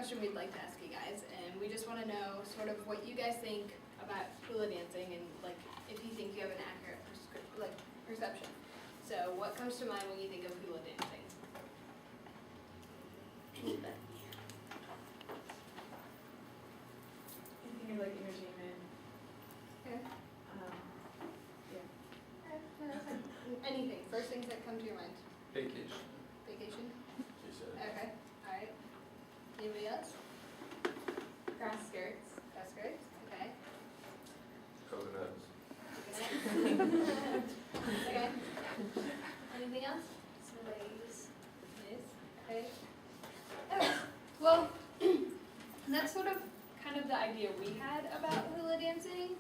question we'd like to ask you guys, and we just want to know sort of what you guys think about hula dancing, and like if you think you have an accurate perception. So what comes to mind when you think of hula dancing? Anybody? Anything like entertainment. Okay. Yeah. Anything. First things that come to your mind. Vacation. Vacation. She said. Okay. All right. Anybody else? Grass skirts. Grass skirts. Okay. Coconuts. Okay. Anything else? Sleighs. Yes. Okay. Okay. Well, that's sort of kind of the idea we had about hula dancing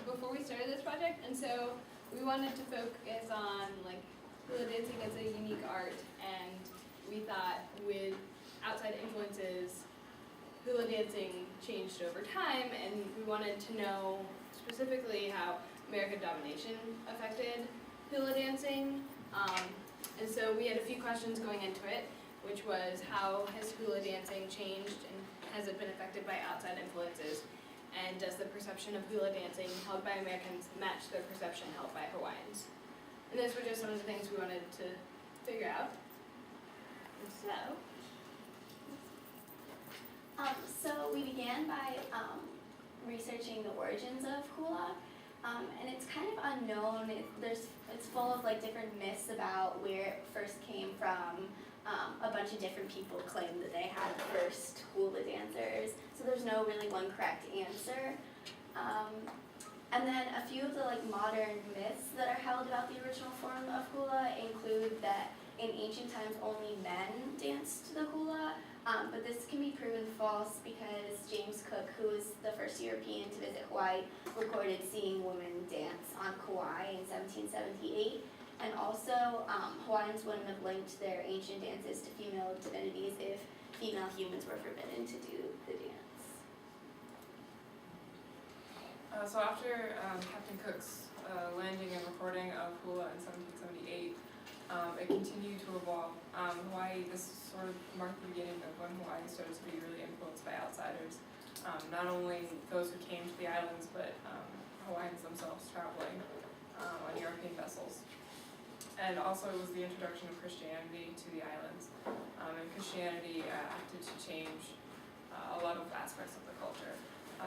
before we started this project, and so we wanted to focus on like hula dancing as a unique art, and we thought with outside influences, hula dancing changed over time, and we wanted to know specifically how American domination affected hula dancing. And so we had a few questions going into it, which was how has hula dancing changed and has it been affected by outside influences? And does the perception of hula dancing held by Americans match the perception held by Hawaiians? And those were just some of the things we wanted to figure out. And So we began by researching the origins of hula, and it's kind of unknown. It's full of like different myths about where it first came from. A bunch of different people claim that they had the first hula dancers, so there's no really one correct answer. And then a few of the like modern myths that are held about the original form of hula include that in ancient times only men danced the hula, but this can be proven false because James Cook, who was the first European to visit Hawaii, recorded seeing women dance on Kauai in 1778. And also, Hawaiians wouldn't have linked their ancient dances to female divinities if female humans were forbidden to do the dance. So after Captain Cook's landing and recording of hula in 1778, it continued to evolve. Hawaii, this sort of marked the beginning of when Hawaii started to be really influenced by outsiders. Not only those who came to the islands, but Hawaiians themselves traveling on European vessels. And also it was the introduction of Christianity to the islands. And Christianity acted to change a lot of aspects of the culture.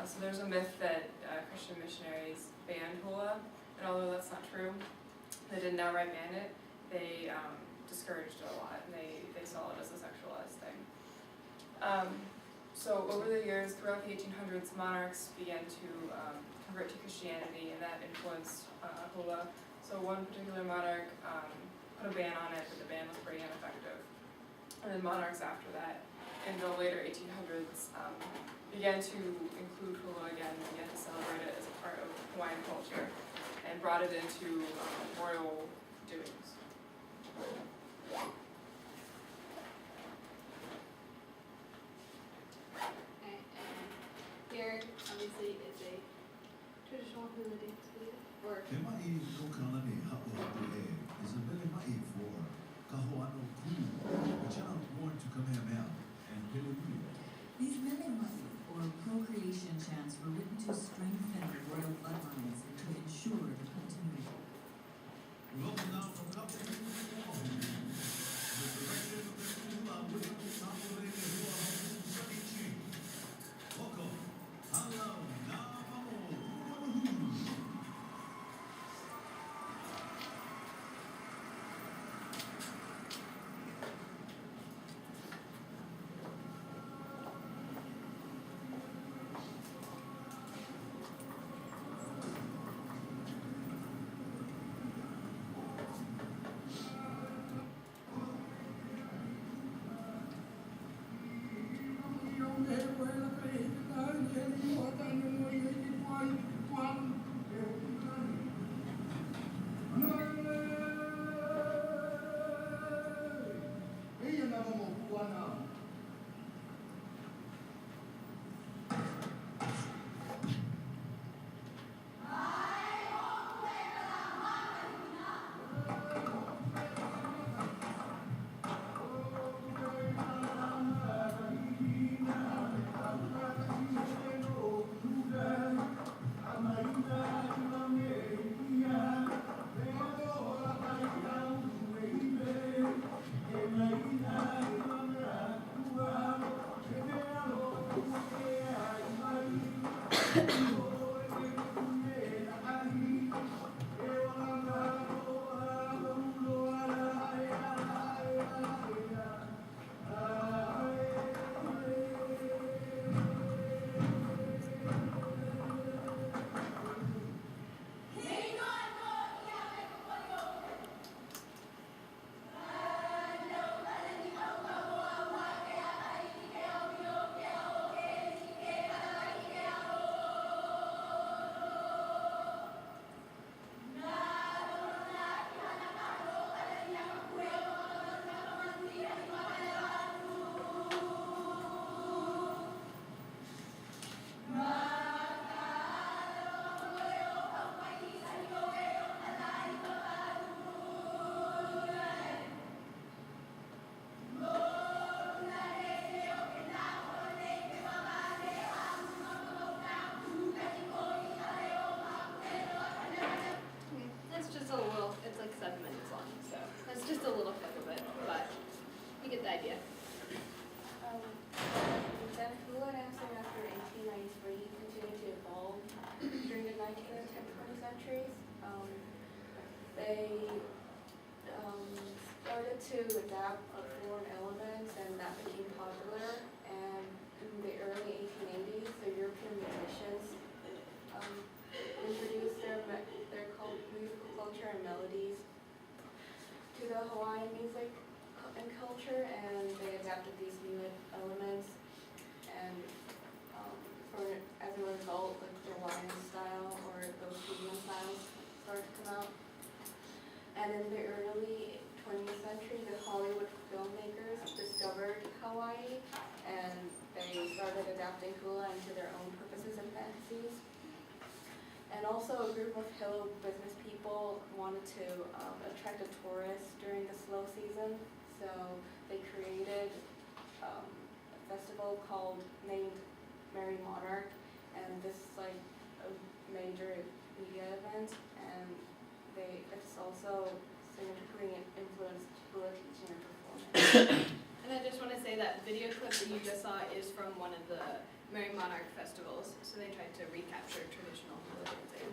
So there's a myth that Christian missionaries banned hula, and although that's not true, they didn't outright ban it, they discouraged it a lot, and they saw it as a sexualized thing. So over the years, throughout the 1800s, monarchs began to convert to Christianity, and that influenced hula. So one particular monarch put a ban on it, but the ban was pretty ineffective. And then monarchs after that, in the later 1800s, began to include hula again, began to celebrate it as a part of Hawaiian culture, and brought it into royal doings. Okay, and here, obviously, is a traditional hula dance video. Or He mai o kalani hapu hapu e is a really mai for kahoano ku, a child born to Kamehameha and Pilipino. These melemai, or procreation chants, were written to strengthen the royal bloodlines and to ensure the continuity. Welcome now from Captain Oahu, the director of the Hula William Sapole Hua Sunny Chief. Welcome, Hala Na Hamo. That's just a little, it's like 7 minutes long, so that's just a little clip of it, but you get the idea. Hula dancing after 1893 continued to evolve during the 19th and 20th centuries. They started to adapt foreign elements, and that became popular. And in the early 1880s, the European musicians introduced their musical culture and melodies to the Hawaiian music and culture, and they adapted these new elements. And as a result, like the Hawaiian style or those Fijian styles started to come out. And in the early 20th century, the Hollywood filmmakers discovered Hawaii, and they started adapting hula into their own purposes and fantasies. And also a group of Hilo business people wanted to attract a tourist during the slow season, so they created a festival named Merry Monarch, and this is like a major media event, and it's also significantly influenced hula teaching and performance. And I just want to say that video clip that you just saw is from one of the Merry Monarch festivals, so they tried to recapture traditional hula dancing.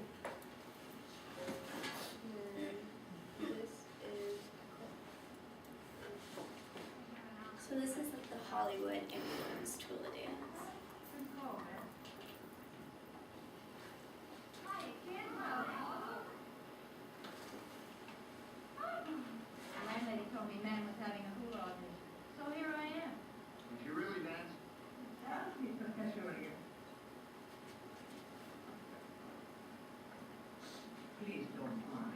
This is like the Hollywood influenced hula dance. The landlady told me man was having a hula audition, so here I am. Did you really dance? Sure, yeah. Please don't mind.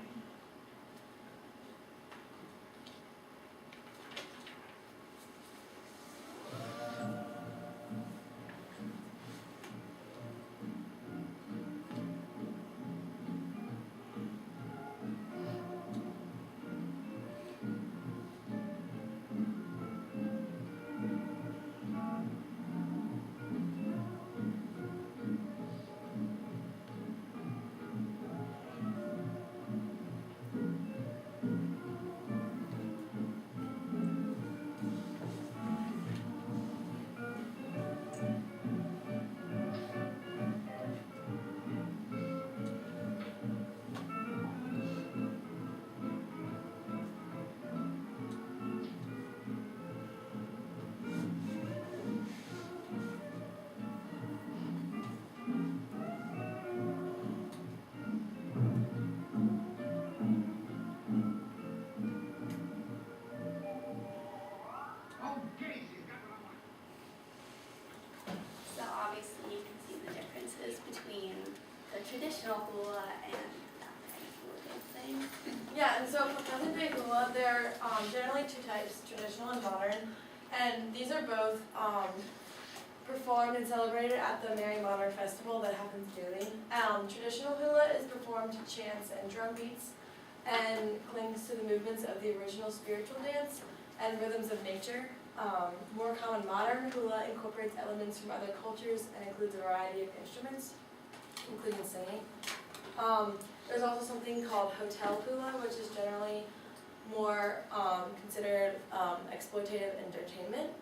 So obviously you can see the differences between the traditional hula and hula dancing. Yeah, and so for present day hula, there are generally two types, traditional and modern. And these are both performed and celebrated at the Merry Monarch Festival that happens yearly. Traditional hula is performed to chants and drum beats and clings to the movements of the original spiritual dance and rhythms of nature. More common modern hula incorporates elements from other cultures and includes a variety of instruments, including singing. There's also something called hotel hula, which is generally more considered exploitative entertainment.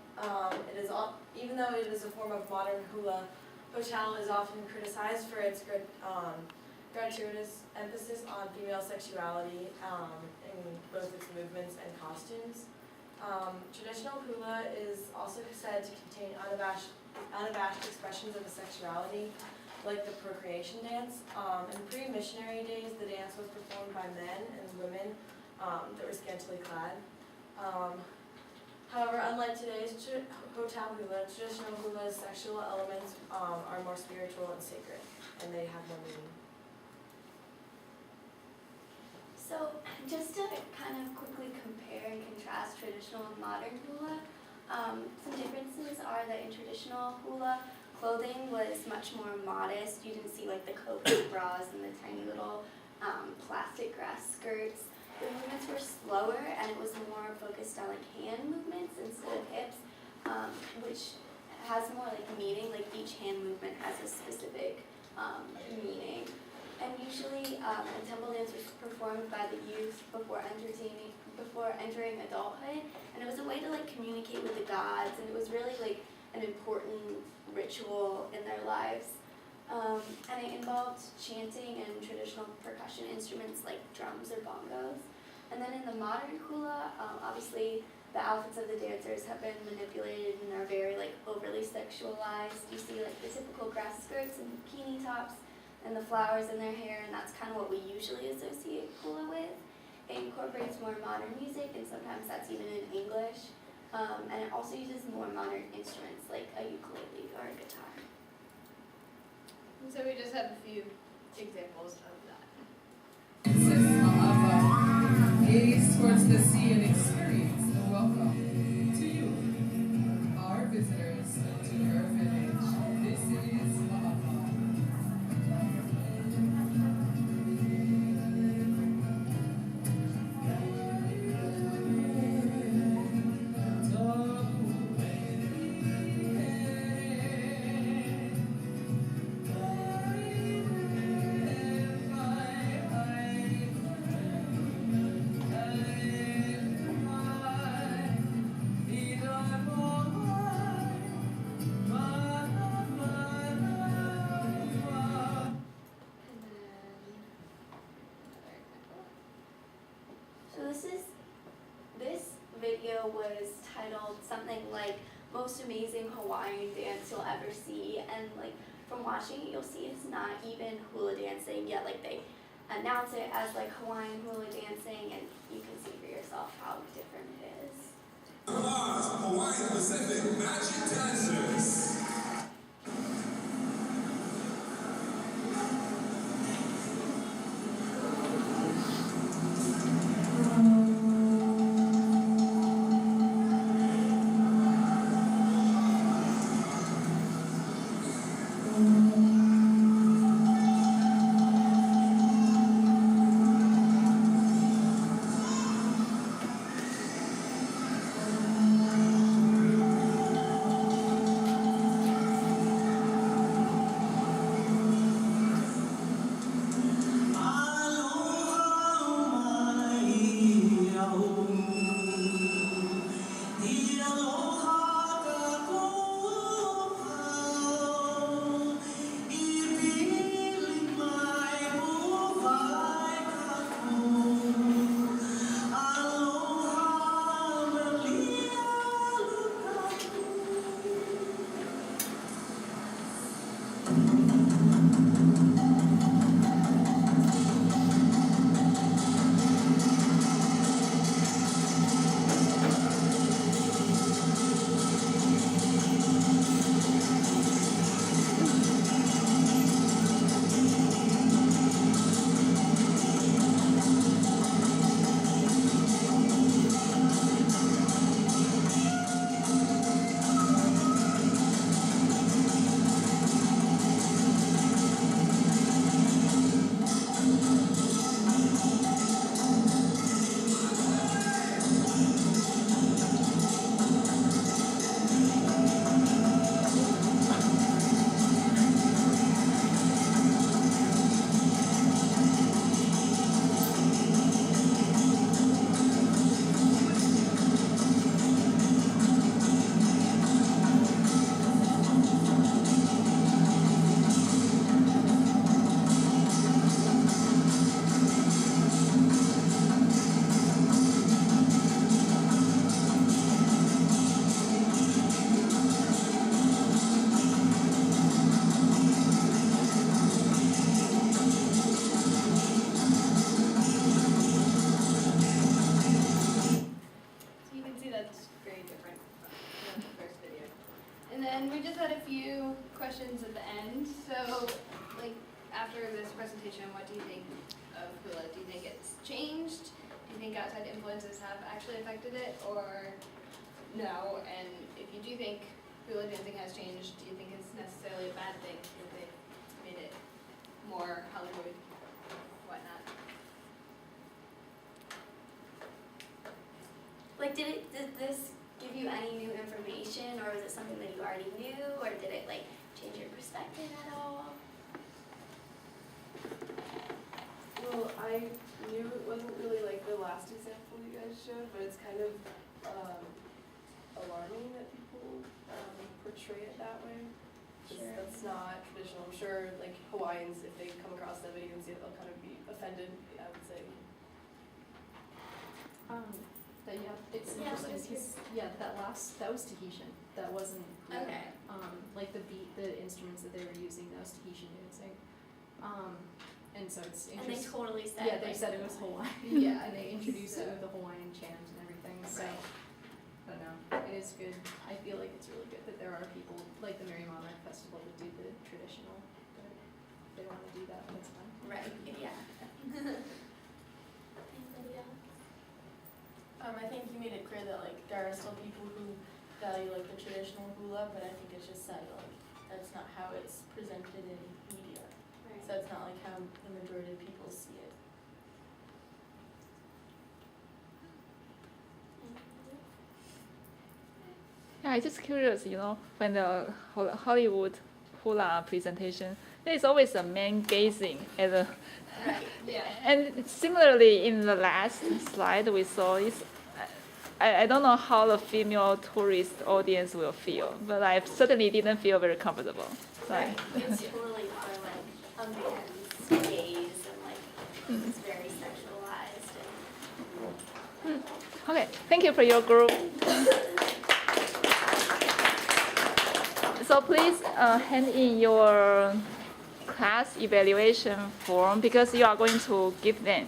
It is even though it is a form of modern hula, hotel is often criticized for its gratuitous emphasis on female sexuality in both its movements and costumes. Traditional hula is also said to contain unabashed expressions of sexuality, like the procreation dance. In pre-missionary days, the dance was performed by men and women that were scantily clad. However, unlike today's hotel hula, traditional hula's sexual elements are more spiritual and sacred, and they have more meaning. So just to kind of quickly compare and contrast traditional and modern hula, some differences are that in traditional hula, clothing was much more modest. You didn't see like the coat bras and the tiny little plastic grass skirts. The movements were slower and it was more focused on like hand movements instead of hips, which has more like meaning, like each hand movement has a specific meaning. And usually a temple dance was performed by the youth before entering adulthood, and it was a way to like communicate with the gods, and it was really like an important ritual in their lives. And it involved chanting and traditional percussion instruments like drums or bongos. And then in the modern hula, obviously the outfits of the dancers have been manipulated and are very like overly sexualized. You see like the typical grass skirts and bikini tops and the flowers in their hair, and that's kind of what we usually associate hula with. It incorporates more modern music, and sometimes that's even in English. And it also uses more modern instruments like a ukulele or a guitar. And so we just have a few examples of that. Consists of gaze towards the sea and experience the welcome to you, our visitors to your village. This is Mahapa. This video was titled something like Most Amazing Hawaiian Dance You'll Ever See, and like from watching it you'll see it's not even hula dancing, yet like they announce it as like Hawaiian hula dancing, and you can see for yourself how different it is. Hawaiian Pacific Magic Dancers. presentation, what do you think of hula? Do you think it's changed? Do you think outside influences have actually affected it, or no? And if you do think hula dancing has changed, do you think it's necessarily a bad thing that they've made it more Hollywood, whatnot? Like, did this give you any new information, or was it something that you already knew, or did it like change your perspective at all? Well, I knew it wasn't really like the last example you guys showed, but it's kind of alarming that people portray it that way. 'Cause that's not traditional. I'm sure like Hawaiians, if they come across that video and see it, they'll kind of be offended, I would say. But yeah, it's Yeah, interesting what is because that was Tahitian. That wasn't hula. Okay. Like the beat, the instruments that they were using, that was Tahitian dancing. And so it's And they interesting. totally said. Yeah, they like, said it was Hawaiian. Yeah. And they introduced it with the Hawaiian chant and everything. So Right. I don't know. It is good. I feel like it's really good that there are people like the Merry Monarch Festival that do the traditional. But if they want to do that, that's fine. Right. Yeah. Anybody else? I think you made it clear that like there are still people who value like the traditional hula, but I think it's just said like that's not how it's presented in media. Right. So it's not like how the majority of people see it. Yeah, I'm just curious, when the Hollywood hula presentation, there is always a man gazing at the. Right. Yeah. And similarly, in the last slide we saw, I don't know how the female tourist audience will feel, but I certainly didn't feel very comfortable. Right. It's totally for like a man's gaze and like it's very sexualized and Okay, thank you for your group. So please hand in your class evaluation form because you are going to give them.